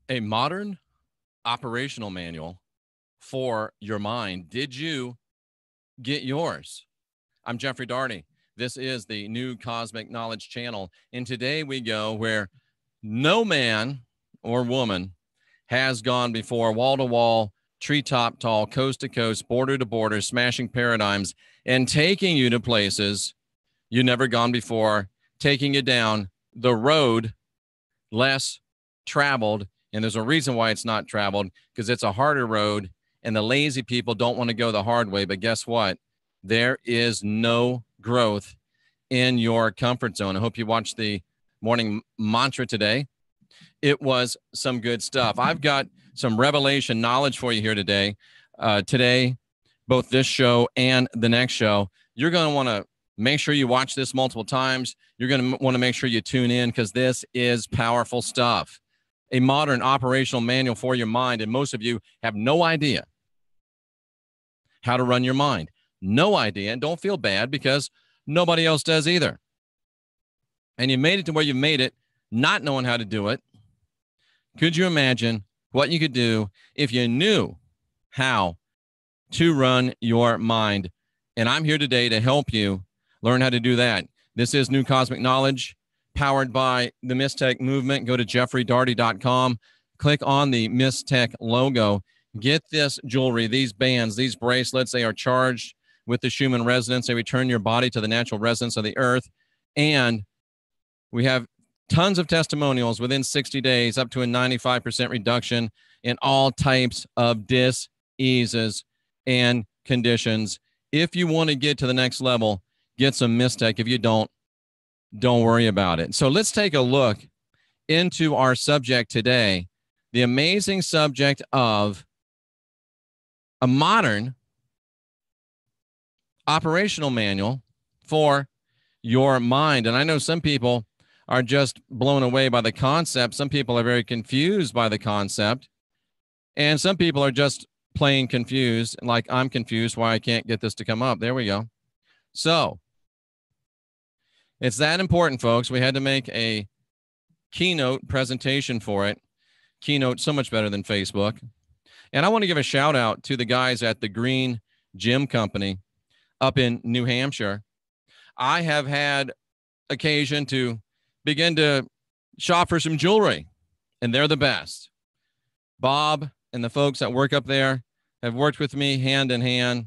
A modern operational manual for your mind. Did you get yours? I'm Jeffrey Daugherty. This is the New Cosmic Knowledge Channel. And today we go where no man or woman has gone before, wall to wall, treetop tall, coast to coast, border to border, smashing paradigms and taking you to places you've never gone before, taking you down the road less traveled. And there's a reason why it's not traveled, because it's a harder road and the lazy people don't want to go the hard way. But guess what? There is no growth in your comfort zone. I hope you watched the morning mantra today. It was some good stuff. I've got some revelation knowledge for you here today. Today, both this show and the next show, you're going to want to make sure you watch this multiple times. You're going to want to make sure you tune in, because this is powerful stuff. A modern operational manual for your mind. And most of you have no idea how to run your mind. No idea. And don't feel bad, because nobody else does either. And you made it to where you made it, not knowing how to do it. Could you imagine what you could do if you knew how to run your mind? And I'm here today to help you learn how to do that. This is New Cosmic Knowledge, powered by the MYSTECH movement. Go to jeffreydaugherty.com, click on the MYSTECH logo, get this jewelry, these bands, these bracelets. They are charged with the Schumann resonance. They return your body to the natural resonance of the earth. And we have tons of testimonials within 60 days, up to a 95% reduction in all types of diseases and conditions. If you want to get to the next level, get some MYSTECH. If you don't worry about it. So let's take a look into our subject today, the amazing subject of a modern operational manual for your mind. And I know some people are just blown away by the concept. Some people are very confused by the concept. And some people are just plain confused, like I'm confused why I can't get this to come up. There we go. So it's that important, folks. We had to make a keynote presentation for it. Keynote, so much better than Facebook. And I want to give a shout out to the guys at the Green Gym Company up in New Hampshire. I have had occasion to begin to shop for some jewelry, and they're the best. Bob and the folks that work up there have worked with me hand in hand.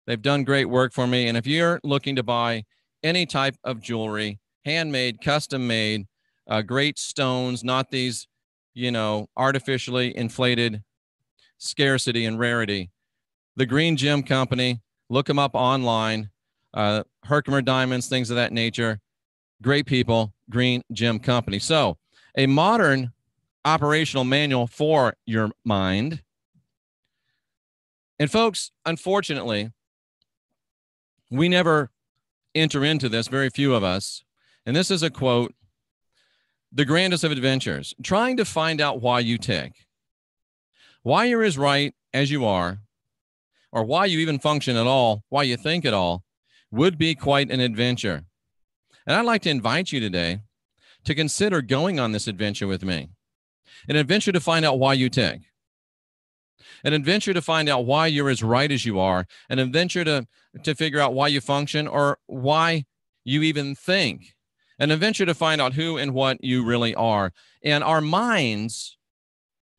They've done great work for me. And if you're looking to buy any type of jewelry, handmade, custom made, great stones, not these, artificially inflated scarcity and rarity. The Green Gem Company, look them up online. Herkimer Diamonds, things of that nature. Great people, Green Gem Company. So a modern operational manual for your mind. And folks, unfortunately, we never enter into this, very few of us. And this is a quote: the grandest of adventures, trying to find out why you tick, why you're as right as you are, or why you even function at all, why you think at all, would be quite an adventure. And I'd like to invite you today to consider going on this adventure with me. An adventure to find out why you tick. An adventure to find out why you're as right as you are. An adventure to figure out why you function or why you even think. An adventure to find out who and what you really are. And our minds,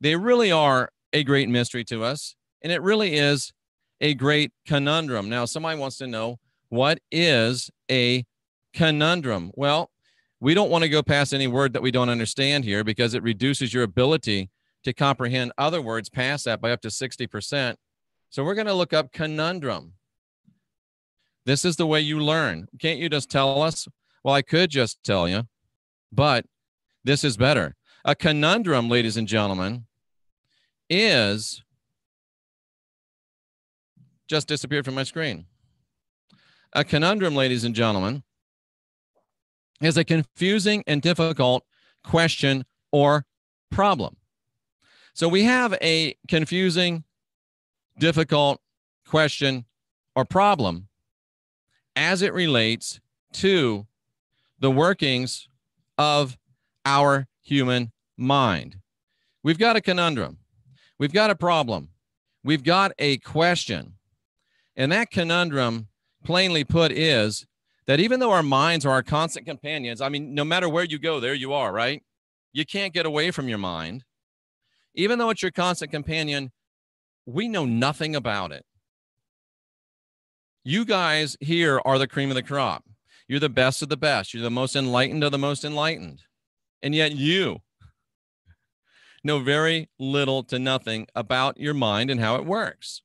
they really are a great mystery to us. And it really is a great conundrum. Now, somebody wants to know, what is a conundrum? Well, we don't want to go past any word that we don't understand here, because it reduces your ability to comprehend other words past that by up to 60%. So we're going to look up conundrum. This is the way you learn. Can't you just tell us? Well, I could just tell you, but this is better. A conundrum, ladies and gentlemen, is just disappeared from my screen. A conundrum, ladies and gentlemen, is a confusing and difficult question or problem. So we have a confusing, difficult question or problem as it relates to the workings of our human mind. We've got a conundrum. We've got a problem. We've got a question. And that conundrum, plainly put, is that even though our minds are our constant companions, I mean, no matter where you go, there you are, right? You can't get away from your mind. Even though it's your constant companion, we know nothing about it. You guys here are the cream of the crop. You're the best of the best. You're the most enlightened of the most enlightened. And yet you know very little to nothing about your mind and how it works.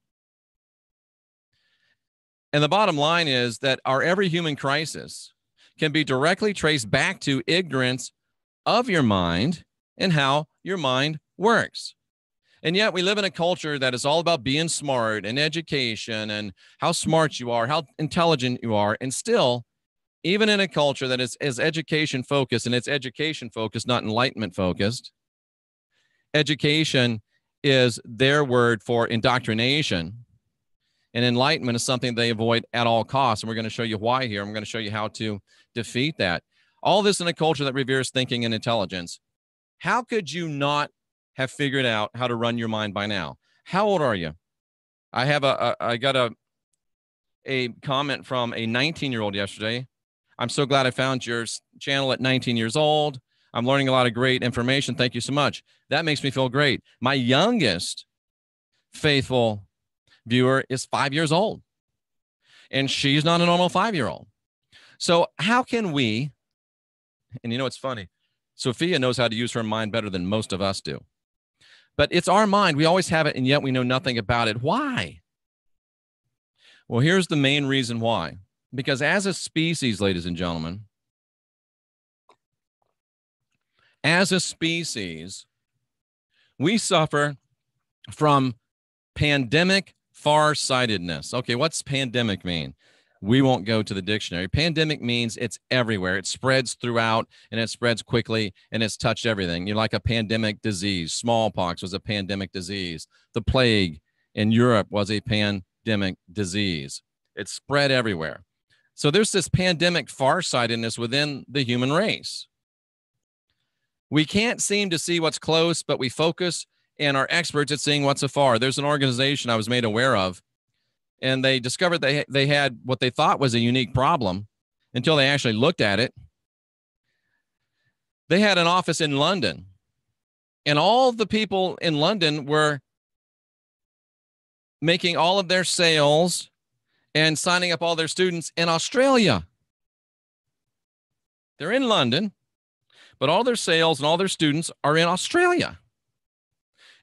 And the bottom line is that our every human crisis can be directly traced back to ignorance of your mind and how your mind works. And yet we live in a culture that is all about being smart and education and how smart you are, how intelligent you are. And still, even in a culture that is education focused, and it's education focused, not enlightenment focused, education is their word for indoctrination. And enlightenment is something they avoid at all costs. And we're going to show you why here. I'm going to show you how to defeat that. All this in a culture that reveres thinking and intelligence. How could you not have figured out how to run your mind by now? How old are you? I have I got a comment from a 19-year-old yesterday. I'm so glad I found your channel at 19 years old. I'm learning a lot of great information. Thank you so much. That makes me feel great. My youngest faithful viewer is 5 years old, and she's not a normal 5-year-old. So how can we, and you know, it's funny, Sophia knows how to use her mind better than most of us do, but it's our mind. We always have it, and yet we know nothing about it. Why? Well, here's the main reason why. Because as a species, ladies and gentlemen, as a species, we suffer from pandemic farsightedness. Okay, what's pandemic mean? We won't go to the dictionary. Pandemic means it's everywhere. It spreads throughout, and it spreads quickly, and it's touched everything. You're like a pandemic disease. Smallpox was a pandemic disease. The plague in Europe was a pandemic disease. It spread everywhere. So there's this pandemic farsightedness within the human race. We can't seem to see what's close, but we focus and are experts at seeing what's afar. There's an organization I was made aware of, and they discovered they had what they thought was a unique problem until they actually looked at it. They had an office in London, and all the people in London were making all of their sales and signing up all their students in Australia. They're in London, but all their sales and all their students are in Australia.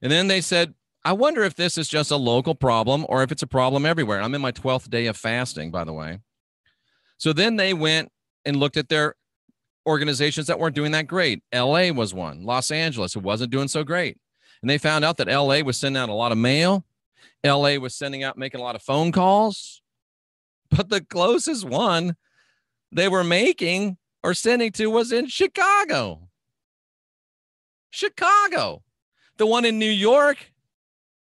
And then they said, I wonder if this is just a local problem or if it's a problem everywhere. I'm in my 12th day of fasting, by the way. So then they went and looked at their organizations that weren't doing that great. LA was one. Los Angeles, it wasn't doing so great. And they found out that LA was sending out a lot of mail. LA was making a lot of phone calls. But the closest one they were making or sending to was in Chicago. Chicago. The one in New York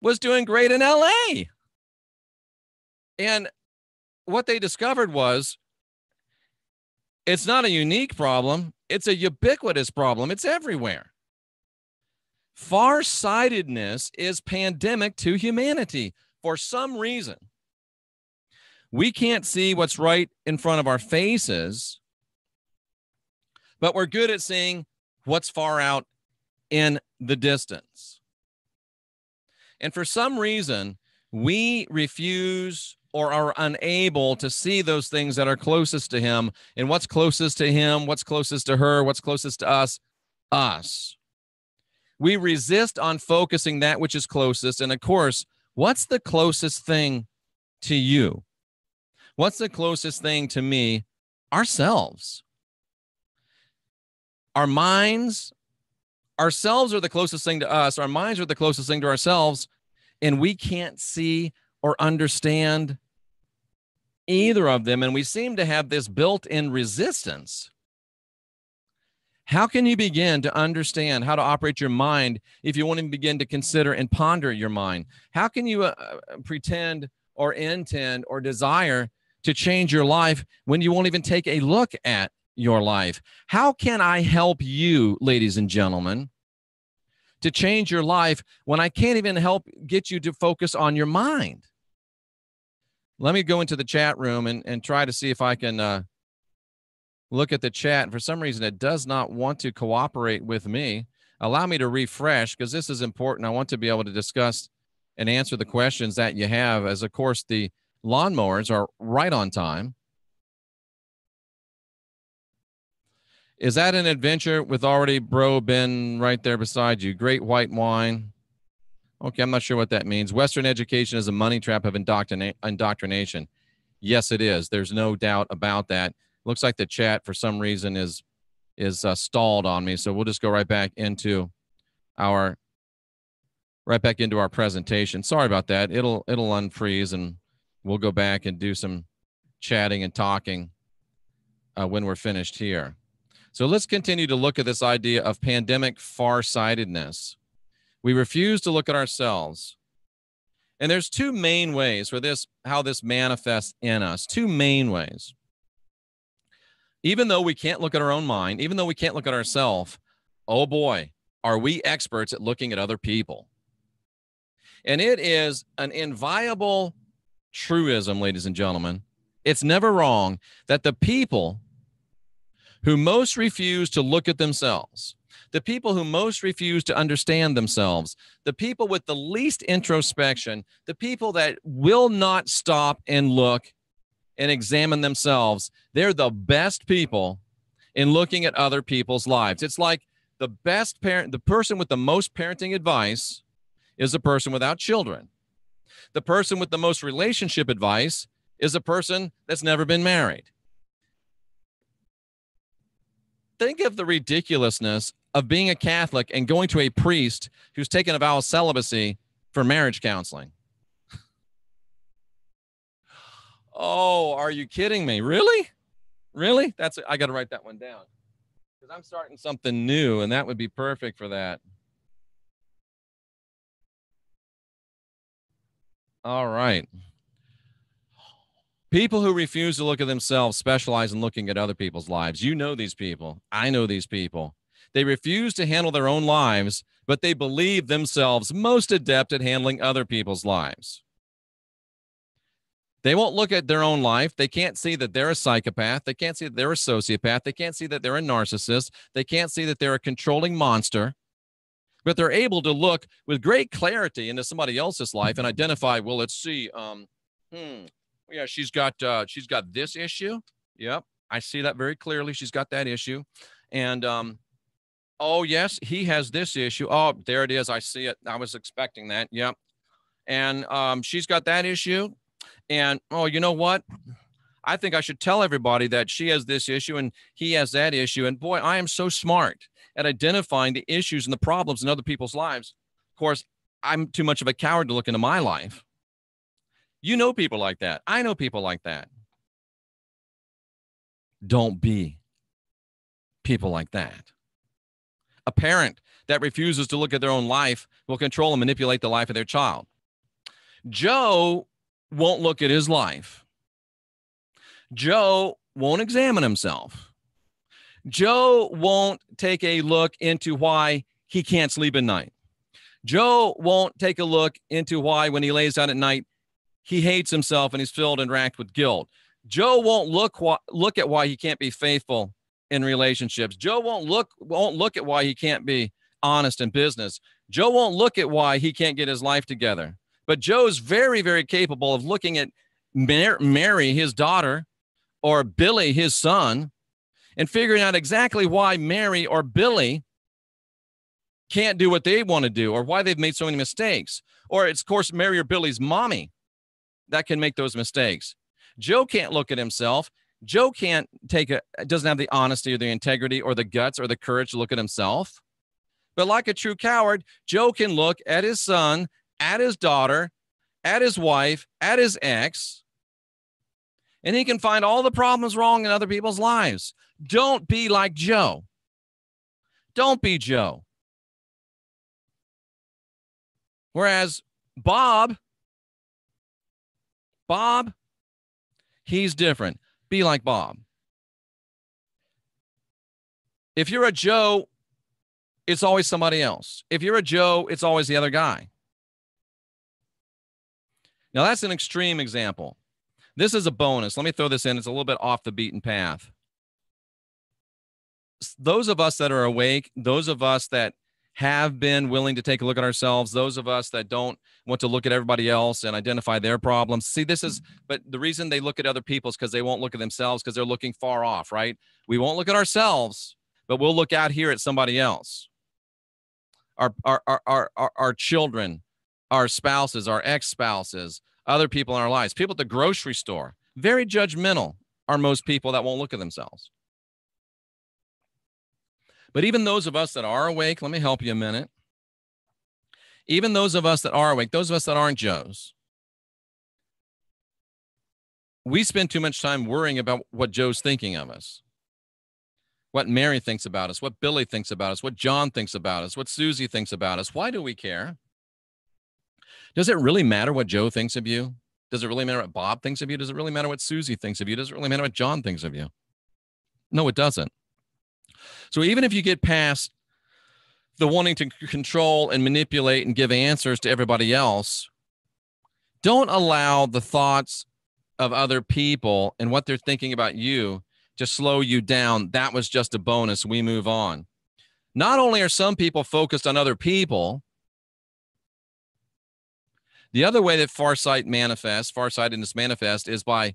was doing great in LA. And what they discovered was it's not a unique problem. It's a ubiquitous problem. It's everywhere. Farsightedness is pandemic to humanity. For some reason, we can't see what's right in front of our faces, but we're good at seeing what's far out in the distance. And for some reason, we refuse or are unable to see those things that are closest to him. And what's closest to him, what's closest to her, what's closest to us. We resist on focusing that which is closest. And of course, what's the closest thing to you? What's the closest thing to me? Ourselves. Our minds, ourselves are the closest thing to us. Our minds are the closest thing to ourselves. And we can't see or understand either of them. And we seem to have this built-in resistance. How can you begin to understand how to operate your mind if you want to begin to consider and ponder your mind? How can you pretend or intend or desire to change your life when you won't even take a look at your life? How can I help you, ladies and gentlemen, to change your life when I can't even help get you to focus on your mind? Let me go into the chat room and try to see if I can look at the chat. For some reason, it does not want to cooperate with me. Allow me to refresh, because this is important. I want to be able to discuss and answer the questions that you have, as, of course, the lawnmowers are right on time. Is that an adventure with already bro been right there beside you? Great white wine. Okay, I'm not sure what that means. Western education is a money trap of indoctrination. Yes, it is. There's no doubt about that. Looks like the chat for some reason is stalled on me, so we'll just go right back into our presentation. Sorry about that. It'll unfreeze, and we'll go back and do some chatting and talking when we're finished here. So let's continue to look at this idea of pandemic farsightedness. We refuse to look at ourselves. And there's two main ways for this, how this manifests in us. Two main ways. Even though we can't look at our own mind, even though we can't look at ourselves, oh boy, are we experts at looking at other people. And it is an inviolable truism, ladies and gentlemen. It's never wrong that the people who most refuse to look at themselves, the people who most refuse to understand themselves, the people with the least introspection, the people that will not stop and look and examine themselves, they're the best people in looking at other people's lives. It's like the best parent, the person with the most parenting advice is a person without children. The person with the most relationship advice is a person that's never been married. Think of the ridiculousness of being a Catholic and going to a priest who's taken a vow of celibacy for marriage counseling. Oh, are you kidding me? Really? Really? I got to write that one down, because I'm starting something new, and that would be perfect for that. All right. People who refuse to look at themselves specialize in looking at other people's lives. You know these people. I know these people. They refuse to handle their own lives, but they believe themselves most adept at handling other people's lives. They won't look at their own life. They can't see that they're a psychopath. They can't see that they're a sociopath. They can't see that they're a narcissist. They can't see that they're a controlling monster. But they're able to look with great clarity into somebody else's life and identify, well, let's see, yeah, she's got this issue. Yep, I see that very clearly. She's got that issue. And, oh, yes, he has this issue. Oh, there it is. I see it. I was expecting that. Yep. And she's got that issue. And, oh, you know what? I think I should tell everybody that she has this issue and he has that issue. And boy, I am so smart at identifying the issues and the problems in other people's lives. Of course, I'm too much of a coward to look into my life. You know people like that. I know people like that. Don't be people like that. A parent that refuses to look at their own life will control and manipulate the life of their child. Joe won't look at his life. Joe won't examine himself. Joe won't take a look into why he can't sleep at night. Joe won't take a look into why, when he lays down at night, he hates himself and he's filled and racked with guilt. Joe won't look at why he can't be faithful in relationships. Joe won't look at why he can't be honest in business. Joe won't look at why he can't get his life together. But Joe's very, very capable of looking at Mary, his daughter, or Billy, his son, and figuring out exactly why Mary or Billy can't do what they want to do, or why they've made so many mistakes. Or it's, of course, Mary or Billy's mommy that can make those mistakes. Joe can't look at himself. Joe doesn't have the honesty or the integrity or the guts or the courage to look at himself. But like a true coward, Joe can look at his son, at his daughter, at his wife, at his ex, and he can find all the problems wrong in other people's lives. Don't be like Joe. Don't be Joe. Whereas Bob, he's different. Be like Bob. If you're a Joe, it's always somebody else. If you're a Joe, it's always the other guy. Now, that's an extreme example. This is a bonus. Let me throw this in. It's a little bit off the beaten path. Those of us that are awake, those of us that have been willing to take a look at ourselves, those of us that don't want to look at everybody else and identify their problems. See, but the reason they look at other people is because they won't look at themselves, because they're looking far off, right? We won't look at ourselves, but we'll look out here at somebody else. Our children, our spouses, our ex-spouses, other people in our lives, people at the grocery store. Very judgmental are most people that won't look at themselves. But even those of us that are awake, let me help you a minute. Even those of us that are awake, those of us that aren't Joes, we spend too much time worrying about what Joe's thinking of us, what Mary thinks about us, what Billy thinks about us, what John thinks about us, what Susie thinks about us. Why do we care? Does it really matter what Joe thinks of you? Does it really matter what Bob thinks of you? Does it really matter what Susie thinks of you? Does it really matter what John thinks of you? No, it doesn't. So even if you get past the wanting to control and manipulate and give answers to everybody else, don't allow the thoughts of other people and what they're thinking about you to slow you down. That was just a bonus. We move on. Not only are some people focused on other people, the other way that farsightedness manifests is by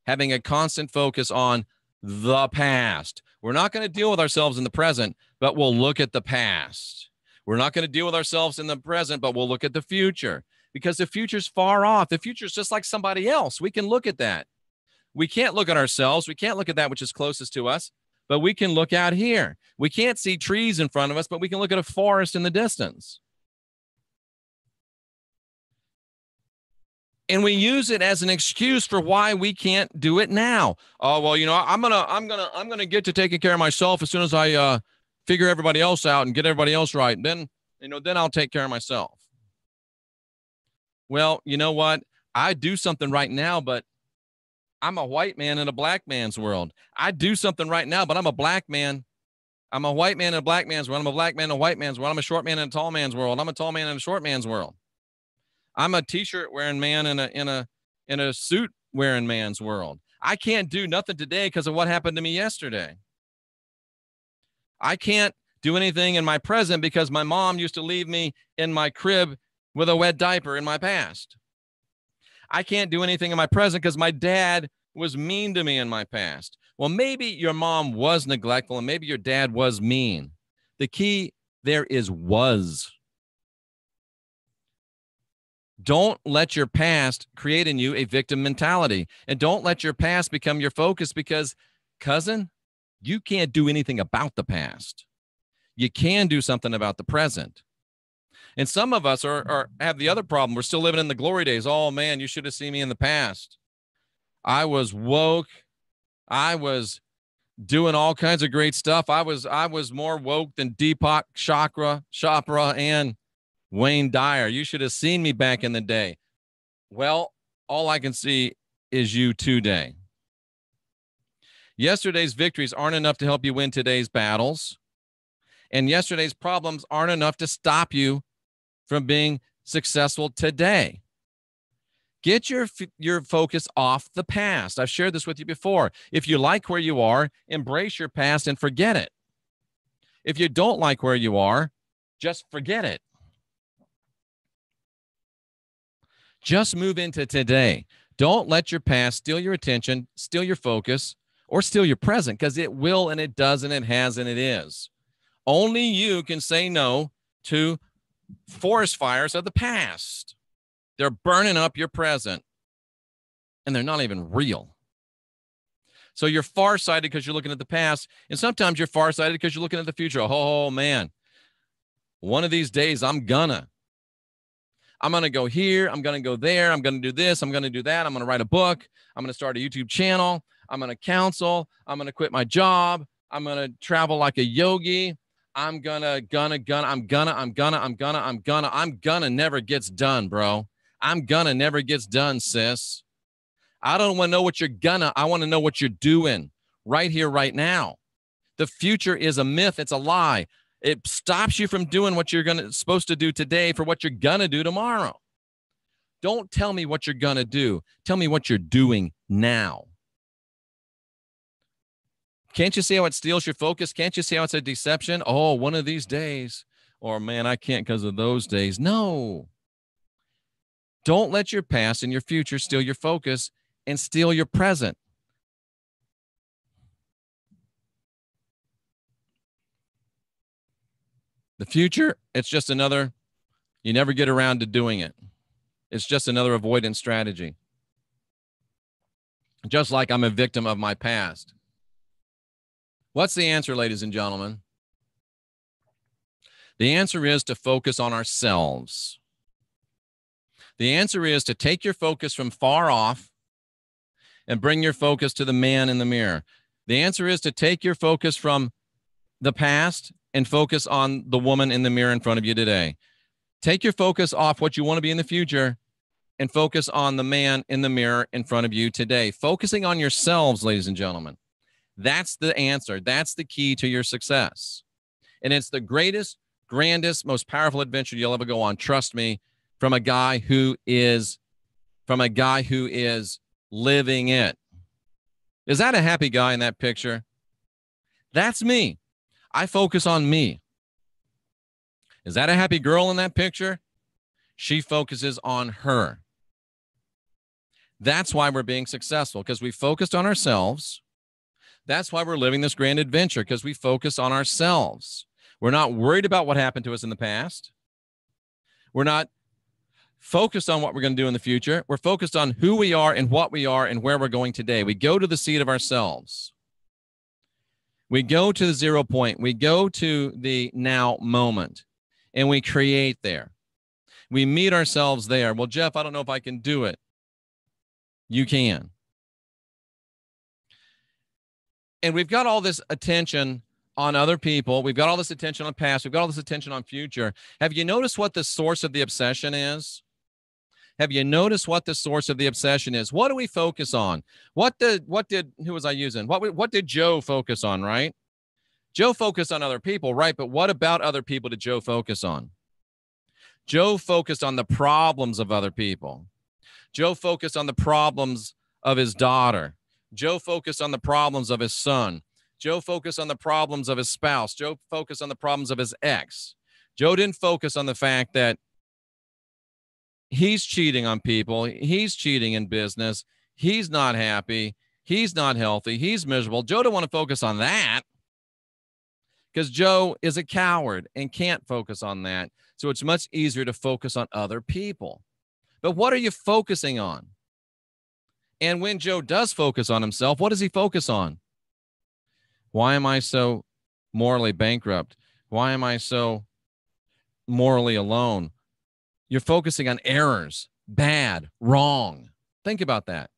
having a constant focus on the past. We're not going to deal with ourselves in the present, but we'll look at the past. We're not going to deal with ourselves in the present, but we'll look at the future, because the future's far off. The future's just like somebody else. We can look at that. We can't look at ourselves. We can't look at that which is closest to us, but we can look out here. We can't see trees in front of us, but we can look at a forest in the distance. And we use it as an excuse for why we can't do it now. Oh, well, I'm gonna get to taking care of myself as soon as I figure everybody else out and get everybody else right. Then I'll take care of myself. Well, you know what? I do something right now, but I'm a white man in a black man's world. I do something right now, but I'm a black man. I'm a white man in a black man's world. I'm a black man in a white man's world. I'm a short man in a tall man's world. I'm a tall man in a short man's world. I'm a t-shirt wearing man in a suit wearing man's world. I can't do nothing today because of what happened to me yesterday. I can't do anything in my present because my mom used to leave me in my crib with a wet diaper in my past. I can't do anything in my present because my dad was mean to me in my past. Well, maybe your mom was neglectful and maybe your dad was mean. The key there is was. Don't let your past create in you a victim mentality, and don't let your past become your focus, because, cousin, you can't do anything about the past. You can do something about the present. And some of us have the other problem. We're still living in the glory days. Oh, man, you should have seen me in the past. I was woke. I was doing all kinds of great stuff. I was more woke than Deepak Chopra and Wayne Dyer. You should have seen me back in the day. Well, all I can see is you today. Yesterday's victories aren't enough to help you win today's battles. And yesterday's problems aren't enough to stop you from being successful today. Get your focus off the past. I've shared this with you before. If you like where you are, embrace your past and forget it. If you don't like where you are, just forget it. Just move into today. Don't let your past steal your attention, steal your focus, or steal your present, because it will, and it does, and it has, and it is. Only you can say no to forest fires of the past. They're burning up your present, and they're not even real. So you're farsighted because you're looking at the past, and sometimes you're farsighted because you're looking at the future. Oh, man, one of these days I'm gonna go here, I'm going to go there, I'm going to do this, I'm going to do that, I'm going to write a book, I'm going to start a YouTube channel, I'm going to counsel, I'm going to quit my job, I'm going to travel like a yogi, I'm gonna never gets done, bro. I'm gonna never gets done, sis. I don't want to know what you're gonna, I want to know what you're doing right here, right now. The future is a myth, it's a lie. It stops you from doing what you're supposed to do today for what you're going to do tomorrow. Don't tell me what you're going to do. Tell me what you're doing now. Can't you see how it steals your focus? Can't you see how it's a deception? Oh, one of these days. Or, man, I can't because of those days. No. Don't let your past and your future steal your focus and steal your present. The future, it's just another, you never get around to doing it. It's just another avoidance strategy. Just like I'm a victim of my past. What's the answer, ladies and gentlemen? The answer is to focus on ourselves. The answer is to take your focus from far off and bring your focus to the man in the mirror. The answer is to take your focus from the past and focus on the woman in the mirror in front of you today. Take your focus off what you want to be in the future and focus on the man in the mirror in front of you today. Focusing on yourselves, ladies and gentlemen. That's the answer. That's the key to your success. And it's the greatest, grandest, most powerful adventure you'll ever go on. Trust me, from a guy who is living it. Is that a happy guy in that picture? That's me. I focus on me. Is that a happy girl in that picture? She focuses on her. That's why we're being successful, because we focused on ourselves. That's why we're living this grand adventure, because we focus on ourselves. We're not worried about what happened to us in the past. We're not focused on what we're going to do in the future. We're focused on who we are and what we are and where we're going today. We go to the seat of ourselves. We go to the 0 point. We go to the now moment, and we create there. We meet ourselves there. Well, Jeff, I don't know if I can do it. You can. And we've got all this attention on other people. We've got all this attention on past. We've got all this attention on future. Have you noticed what the source of the obsession is? Have you noticed what the source of the obsession is? What do we focus on? Who was I using? What did Joe focus on, right? Joe focused on other people, right? But what about other people did Joe focus on? Joe focused on the problems of other people. Joe focused on the problems of his daughter. Joe focused on the problems of his son. Joe focused on the problems of his spouse. Joe focused on the problems of his ex. Joe didn't focus on the fact that he's cheating on people. He's cheating in business. He's not happy. He's not healthy. He's miserable. Joe don't want to focus on that because Joe is a coward and can't focus on that. So it's much easier to focus on other people. But what are you focusing on? And when Joe does focus on himself, what does he focus on? Why am I so morally bankrupt? Why am I so morally alone? You're focusing on errors, bad, wrong. Think about that.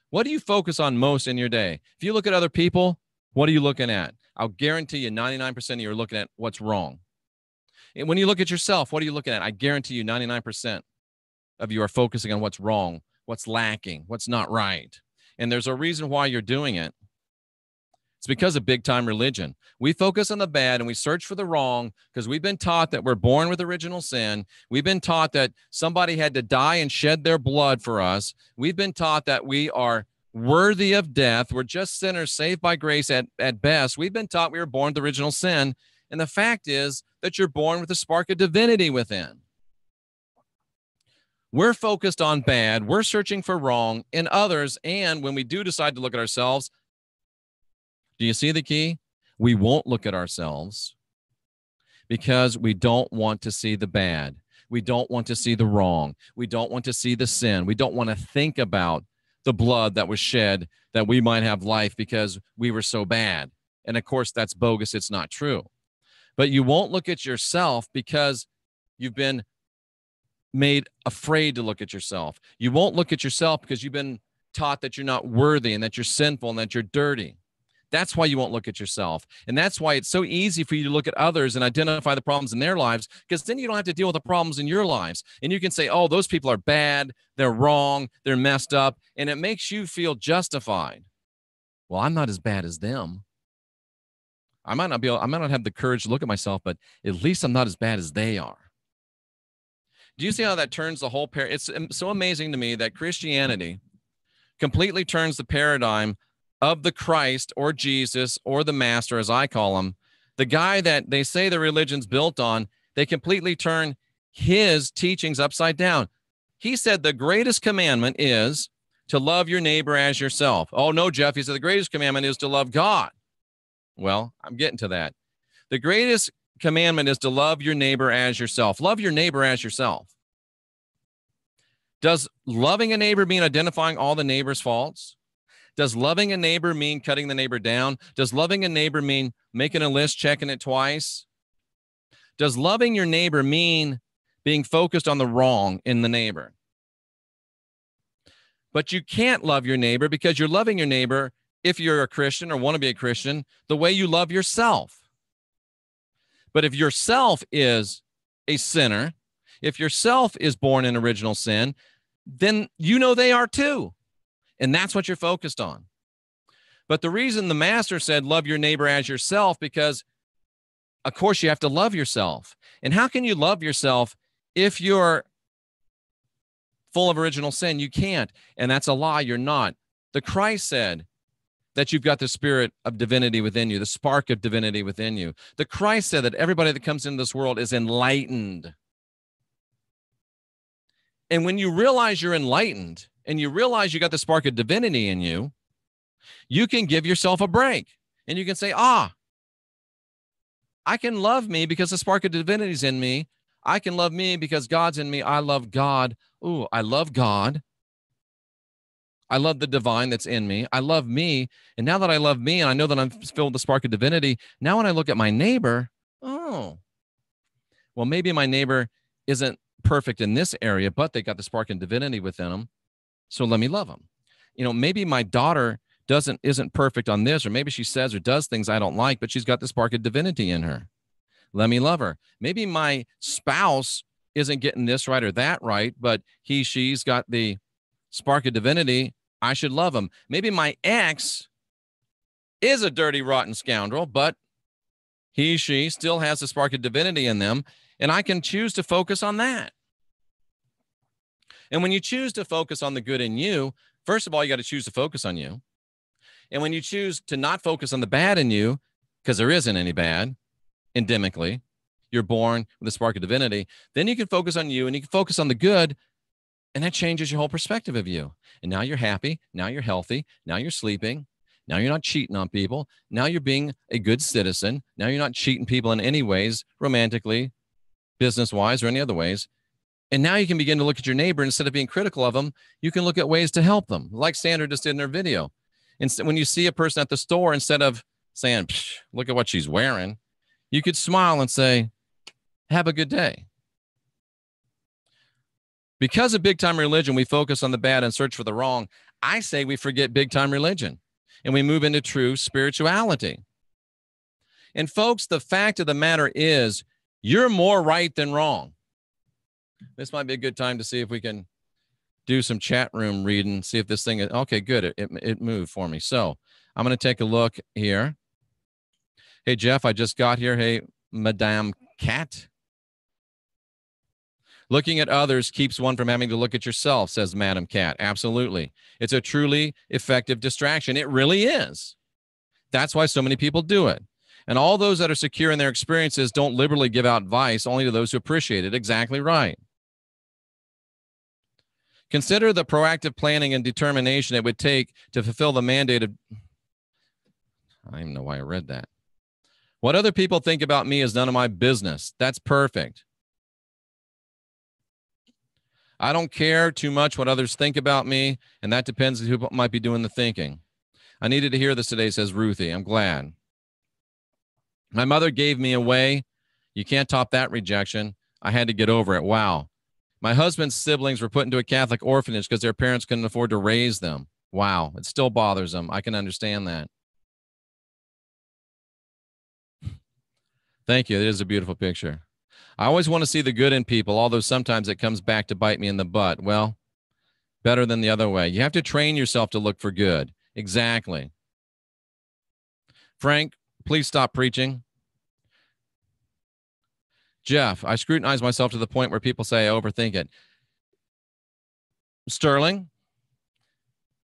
What do you focus on most in your day? If you look at other people, what are you looking at? I'll guarantee you 99% of you are looking at what's wrong. And when you look at yourself, what are you looking at? I guarantee you 99% of you are focusing on what's wrong, what's lacking, what's not right. And there's a reason why you're doing it. It's because of big-time religion. We focus on the bad and we search for the wrong because we've been taught that we're born with original sin. We've been taught that somebody had to die and shed their blood for us. We've been taught that we are worthy of death. We're just sinners saved by grace at best. We've been taught we were born with original sin. And the fact is that you're born with a spark of divinity within. We're focused on bad. We're searching for wrong in others. And when we do decide to look at ourselves, do you see the key? We won't look at ourselves because we don't want to see the bad. We don't want to see the wrong. We don't want to see the sin. We don't want to think about the blood that was shed that we might have life because we were so bad. And of course, that's bogus. It's not true. But you won't look at yourself because you've been made afraid to look at yourself. You won't look at yourself because you've been taught that you're not worthy and that you're sinful and that you're dirty. That's why you won't look at yourself. And that's why it's so easy for you to look at others and identify the problems in their lives, because then you don't have to deal with the problems in your lives. And you can say, oh, those people are bad, they're wrong, they're messed up, and it makes you feel justified. Well, I'm not as bad as them. I might not have the courage to look at myself, but at least I'm not as bad as they are. Do you see how that turns the whole It's so amazing to me that Christianity completely turns the paradigm of the Christ or Jesus or the Master, as I call him, the guy that they say the religion's built on. They completely turn his teachings upside down. He said the greatest commandment is to love your neighbor as yourself. Oh, no, Jeff, he said the greatest commandment is to love God. Well, I'm getting to that. The greatest commandment is to love your neighbor as yourself. Love your neighbor as yourself. Does loving a neighbor mean identifying all the neighbor's faults? Does loving a neighbor mean cutting the neighbor down? Does loving a neighbor mean making a list, checking it twice? Does loving your neighbor mean being focused on the wrong in the neighbor? But you can't love your neighbor because you're loving your neighbor, if you're a Christian or want to be a Christian, the way you love yourself. But if yourself is a sinner, if yourself is born in original sin, then you know they are too. And that's what you're focused on. But the reason the Master said love your neighbor as yourself, because of course you have to love yourself. And how can you love yourself if you're full of original sin? You can't. And that's a lie. You're not. The Christ said that you've got the spirit of divinity within you, the spark of divinity within you. The Christ said that everybody that comes into this world is enlightened. And when you realize you're enlightened and you realize you got the spark of divinity in you, you can give yourself a break and you can say, I can love me because the spark of divinity is in me. I can love me because God's in me. I love God. Ooh, I love God. I love the divine that's in me. I love me. And now that I love me and I know that I'm filled with the spark of divinity, now when I look at my neighbor, well, maybe my neighbor isn't perfect in this area, but they got the spark of divinity within them. So let me love them. Maybe my daughter isn't perfect on this, or maybe she says or does things I don't like, but she's got the spark of divinity in her. Let me love her. Maybe my spouse isn't getting this right or that right, but she's got the spark of divinity. I should love him. Maybe my ex is a dirty, rotten scoundrel, but she still has the spark of divinity in them, and I can choose to focus on that. And when you choose to focus on the good in you, first of all, you got to choose to focus on you. And when you choose to not focus on the bad in you, because there isn't any bad, endemically, you're born with a spark of divinity, then you can focus on you and you can focus on the good, and that changes your whole perspective of you. And now you're happy. Now you're healthy. Now you're sleeping. Now you're not cheating on people. Now you're being a good citizen. Now you're not cheating people in any ways, romantically, business-wise, or any other ways. And now you can begin to look at your neighbor. Instead of being critical of them, you can look at ways to help them, like Sandra just did in her video. Instead, when you see a person at the store, instead of saying, look at what she's wearing, you could smile and say, have a good day. Because of big-time religion, we focus on the bad and search for the wrong. I say we forget big-time religion and we move into true spirituality. And folks, the fact of the matter is you're more right than wrong. This might be a good time to see if we can do some chat room reading, see if this thing is, okay, good. It moved for me. So I'm going to take a look here. Hey, Jeff, I just got here. Hey, Madame Cat. Looking at others keeps one from having to look at yourself, says Madam Cat. Absolutely. It's a truly effective distraction. It really is. That's why so many people do it. And all those that are secure in their experiences don't liberally give out advice, only to those who appreciate it. Exactly right. Consider the proactive planning and determination it would take to fulfill the mandate of... I don't even know why I read that. What other people think about me is none of my business. That's perfect. I don't care too much what others think about me, and that depends on who might be doing the thinking. I needed to hear this today, says Ruthie. I'm glad. My mother gave me away. You can't top that rejection. I had to get over it. Wow. My husband's siblings were put into a Catholic orphanage because their parents couldn't afford to raise them. Wow. It still bothers them. I can understand that. Thank you. It is a beautiful picture. I always want to see the good in people, although sometimes it comes back to bite me in the butt. Well, better than the other way. You have to train yourself to look for good. Exactly. Frank Please stop preaching. Jeff, I scrutinize myself to the point where people say I overthink it. Sterling,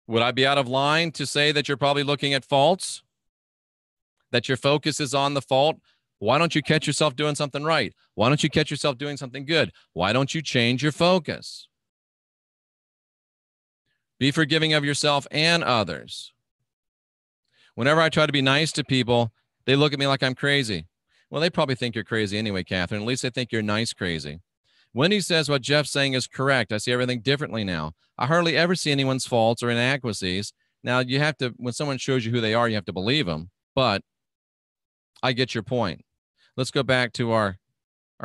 would I be out of line to say that you're probably looking at faults? That your focus is on the fault? Why don't you catch yourself doing something right? Why don't you catch yourself doing something good? Why don't you change your focus? Be forgiving of yourself and others. Whenever I try to be nice to people, they look at me like I'm crazy. Well, they probably think you're crazy anyway, Catherine. At least they think you're nice crazy. Wendy says what Jeff's saying is correct. I see everything differently now. I hardly ever see anyone's faults or inadequacies. Now, you have to, when someone shows you who they are, you have to believe them. But I get your point. Let's go back to our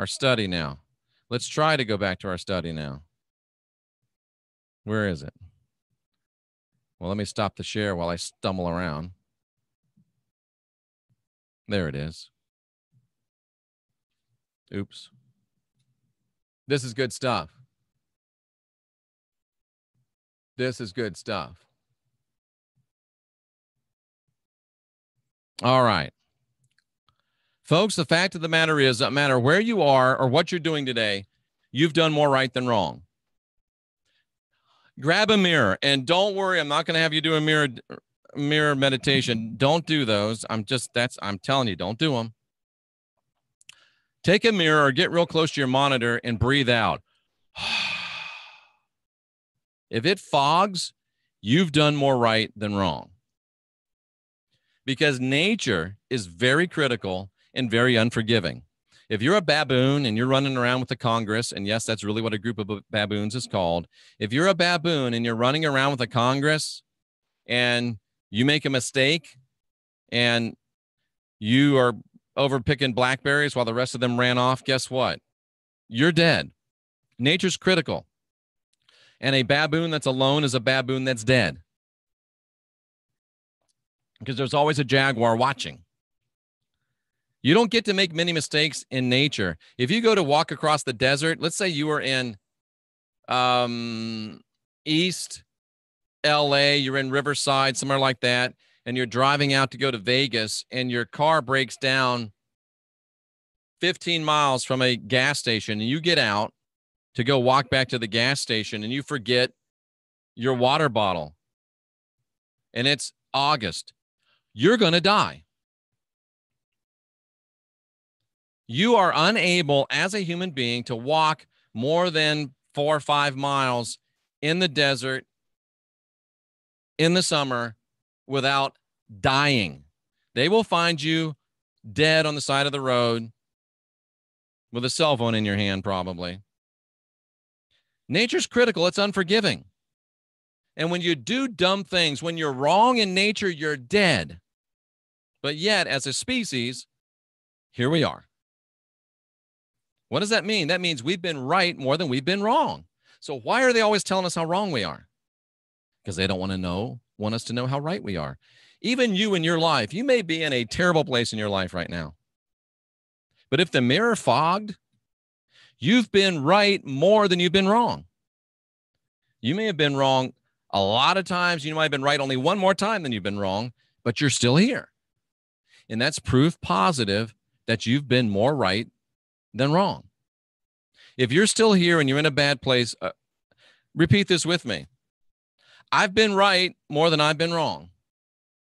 study now. Let's try to go back to our study now. Where is it? Well, let me stop the share while I stumble around. There it is. Oops. This is good stuff. This is good stuff. All right. Folks, the fact of the matter is, no matter where you are or what you're doing today, you've done more right than wrong. Grab a mirror, and don't worry, I'm not going to have you do a mirror meditation. Don't do those. I'm telling you, don't do them. Take a mirror or get real close to your monitor and breathe out. If it fogs, you've done more right than wrong. Because nature is very critical and very unforgiving. If you're a baboon and you're running around with the Congress, and yes, that's really what a group of baboons is called. If you're a baboon and you're running around with the Congress and you make a mistake and you are over picking blackberries while the rest of them ran off, guess what? You're dead. Nature's critical. And a baboon that's alone is a baboon that's dead. Because there's always a jaguar watching. You don't get to make many mistakes in nature. If you go to walk across the desert, let's say you were in East LA, you're in Riverside, somewhere like that, and you're driving out to go to Vegas, and your car breaks down 15 miles from a gas station, and you get out to go walk back to the gas station, and you forget your water bottle, and it's August. You're going to die. You are unable as a human being to walk more than 4 or 5 miles in the desert in the summer without dying. They will find you dead on the side of the road with a cell phone in your hand, probably. Nature's critical. It's unforgiving. And when you do dumb things, when you're wrong in nature, you're dead. But yet, as a species, here we are. What does that mean? That means we've been right more than we've been wrong. So why are they always telling us how wrong we are? Because they don't want us to know how right we are. Even you in your life, you may be in a terrible place in your life right now. But if the mirror fogged, you've been right more than you've been wrong. You may have been wrong a lot of times. You might have been right only one more time than you've been wrong, but you're still here. And that's proof positive that you've been more right than wrong. If you're still here and you're in a bad place, repeat this with me. I've been right more than I've been wrong.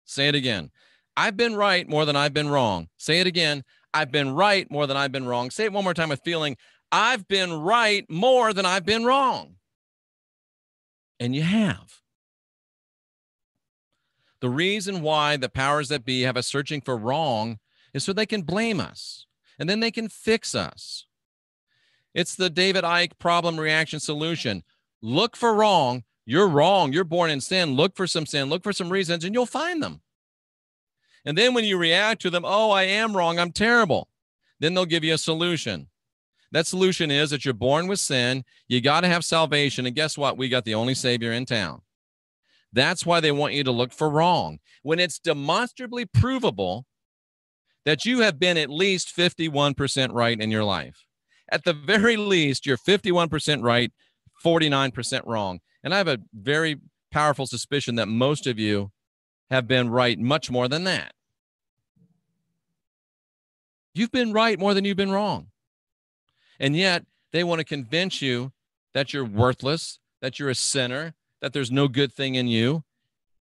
Say it again. I've been right more than I've been wrong. Say it again. I've been right more than I've been wrong. Say it one more time with feeling. I've been right more than I've been wrong. And you have. The reason why the powers that be have us searching for wrong is so they can blame us. And then they can fix us. It's the David Icke problem, reaction, solution. Look for wrong. You're wrong. You're born in sin. Look for some sin. Look for some reasons, and you'll find them. And then when you react to them, oh, I am wrong. I'm terrible. Then they'll give you a solution. That solution is that you're born with sin. You got to have salvation. And guess what? We got the only Savior in town. That's why they want you to look for wrong. When it's demonstrably provable that you have been at least 51% right in your life. At the very least, you're 51% right, 49% wrong. And I have a very powerful suspicion that most of you have been right much more than that. You've been right more than you've been wrong. And yet they want to convince you that you're worthless, that you're a sinner, that there's no good thing in you,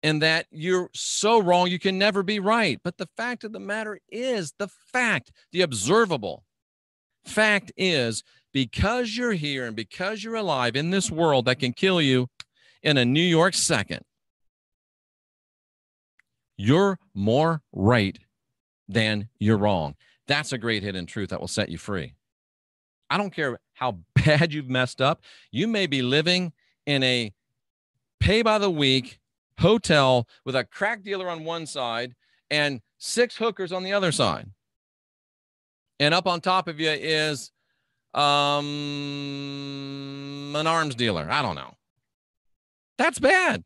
and that you're so wrong you can never be right. But the fact of the matter is, the fact, the observable fact is, because you're here and because you're alive in this world that can kill you in a New York second, you're more right than you're wrong. That's a great hidden truth that will set you free. I don't care how bad you've messed up. You may be living in a pay-by-the-week hotel with a crack dealer on one side and 6 hookers on the other side. And up on top of you is an arms dealer. I don't know. That's bad.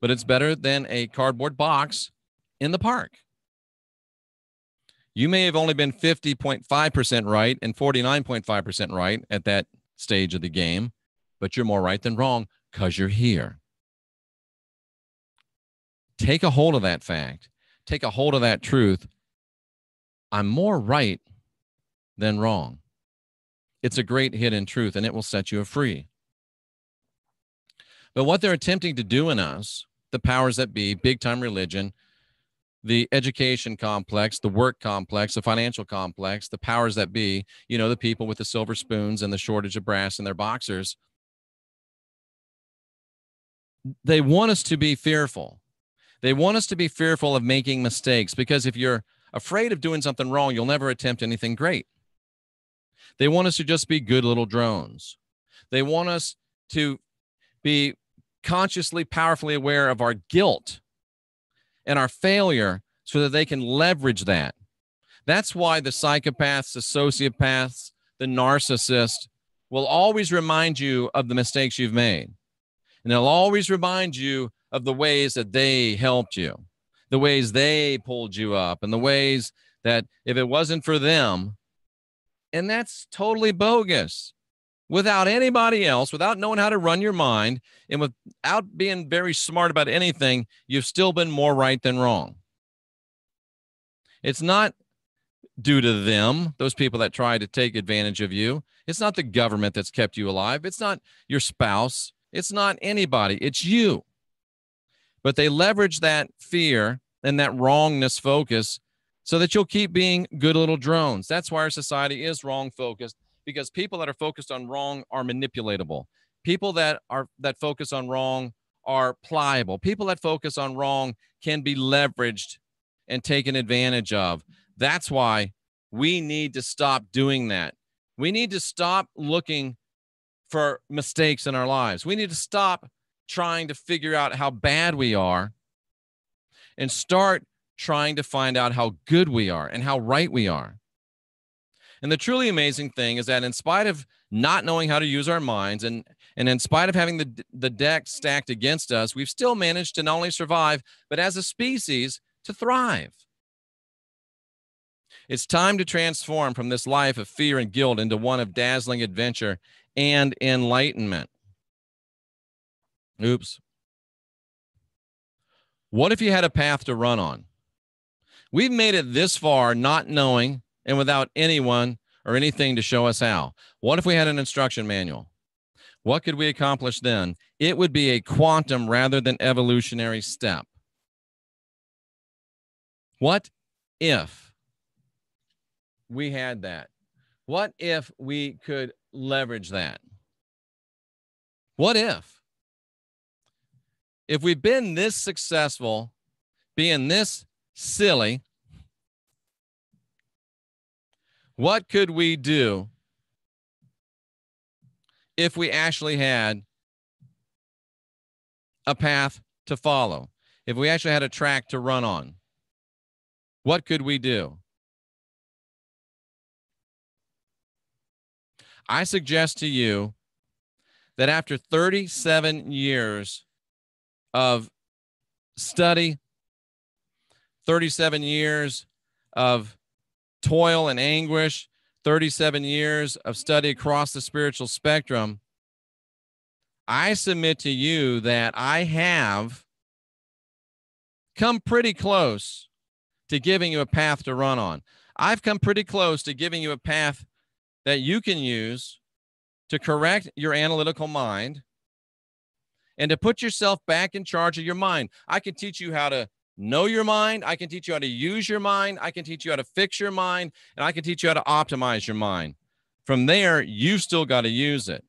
But it's better than a cardboard box in the park. You may have only been 50.5% right and 49.5% right at that stage of the game, but you're more right than wrong because you're here. Take a hold of that fact. Take a hold of that truth. I'm more right than wrong. It's a great hidden truth, and it will set you free. But what they're attempting to do in us, the powers that be, big-time religion, the education complex, the work complex, the financial complex, the powers that be, you know, the people with the silver spoons and the shortage of brass in their boxers, they want us to be fearful. They want us to be fearful of making mistakes, because if you're afraid of doing something wrong, you'll never attempt anything great. They want us to just be good little drones. They want us to be consciously, powerfully aware of our guilt and our failure so that they can leverage that. That's why the psychopaths, the sociopaths, the narcissist will always remind you of the mistakes you've made. And they'll always remind you of the ways that they helped you, the ways they pulled you up, and the ways that if it wasn't for them, and that's totally bogus. Without anybody else, without knowing how to run your mind, and without being very smart about anything, you've still been more right than wrong. It's not due to them, those people that try to take advantage of you. It's not the government that's kept you alive. It's not your spouse. It's not anybody. It's you. But they leverage that fear and that wrongness focus so that you'll keep being good little drones. That's why our society is wrong focused. Because people that are focused on wrong are manipulatable. People that focus on wrong are pliable. People that focus on wrong can be leveraged and taken advantage of. That's why we need to stop doing that. We need to stop looking for mistakes in our lives. We need to stop trying to figure out how bad we are and start trying to find out how good we are and how right we are. And the truly amazing thing is that in spite of not knowing how to use our minds and in spite of having the deck stacked against us, we've still managed to not only survive, but as a species to thrive. It's time to transform from this life of fear and guilt into one of dazzling adventure and enlightenment. Oops. What if you had a path to run on? We've made it this far not knowing and without anyone or anything to show us how. What if we had an instruction manual? What could we accomplish then? It would be a quantum rather than evolutionary step. What if we had that? What if we could leverage that? What if we've been this successful, being this silly, what could we do if we actually had a path to follow? If we actually had a track to run on? What could we do? I suggest to you that after 37 years of study, 37 years of toil and anguish, 37 years of study across the spiritual spectrum, I submit to you that I have come pretty close to giving you a path to run on. I've come pretty close to giving you a path that you can use to correct your analytical mind and to put yourself back in charge of your mind. I can teach you how to know your mind. I can teach you how to use your mind. I can teach you how to fix your mind. And I can teach you how to optimize your mind. From there, you still got to use it.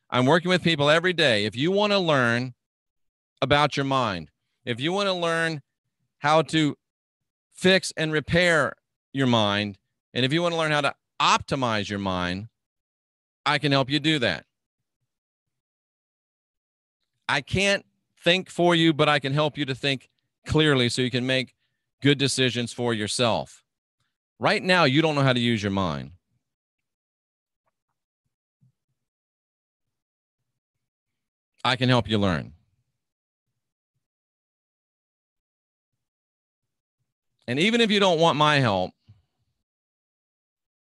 I'm working with people every day. If you want to learn about your mind, if you want to learn how to fix and repair your mind, and if you want to learn how to optimize your mind, I can help you do that. I can't think for you, but I can help you to think clearly so you can make good decisions for yourself. Right now, you don't know how to use your mind. I can help you learn. And even if you don't want my help,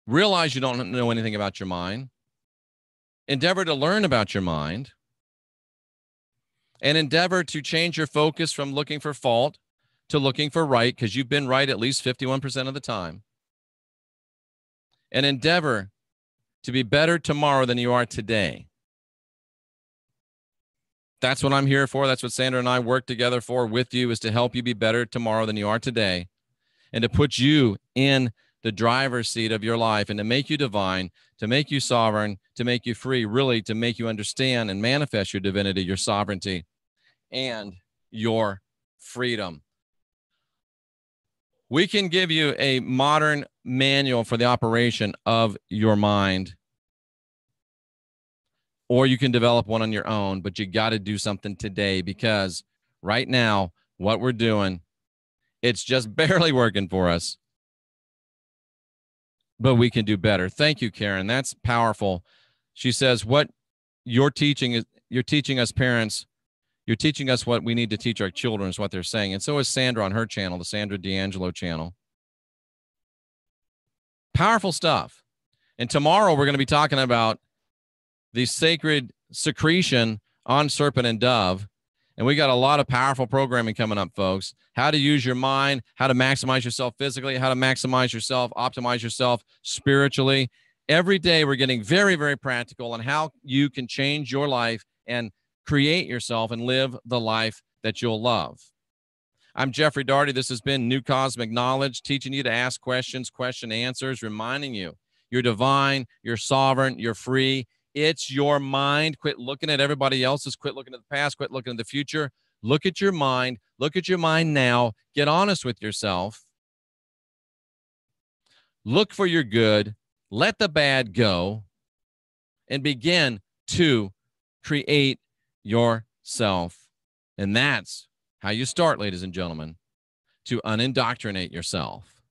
realize you don't know anything about your mind. Endeavor to learn about your mind. And endeavor to change your focus from looking for fault to looking for right, because you've been right at least 51% of the time. And endeavor to be better tomorrow than you are today. That's what I'm here for. That's what Sandra and I work together for with you, is to help you be better tomorrow than you are today, and to put you in the driver's seat of your life, and to make you divine, to make you sovereign, to make you free, really to make you understand and manifest your divinity, your sovereignty, and your freedom. We can give you a modern manual for the operation of your mind, or you can develop one on your own, but you got to do something today, because right now, what we're doing, it's just barely working for us, but we can do better. Thank you, Karen. That's powerful. She says, what you're teaching is, you're teaching us parents, you're teaching us what we need to teach our children, is what they're saying. And so is Sandra on her channel, the Sandra D'Angelo channel. Powerful stuff. And tomorrow we're going to be talking about the sacred secretion on serpent and dove. And we got a lot of powerful programming coming up, folks. How to use your mind, how to maximize yourself physically, how to maximize yourself, optimize yourself spiritually. Every day we're getting very, very practical on how you can change your life and create yourself and live the life that you'll love. I'm Jeffrey Daugherty. This has been New Cosmic Knowledge, teaching you to ask questions, question answers, reminding you you're divine, you're sovereign, you're free. It's your mind. Quit looking at everybody else's. Quit looking at the past. Quit looking at the future. Look at your mind. Look at your mind now. Get honest with yourself. Look for your good. Let the bad go. And begin to create yourself. And that's how you start, ladies and gentlemen, to unindoctrinate yourself.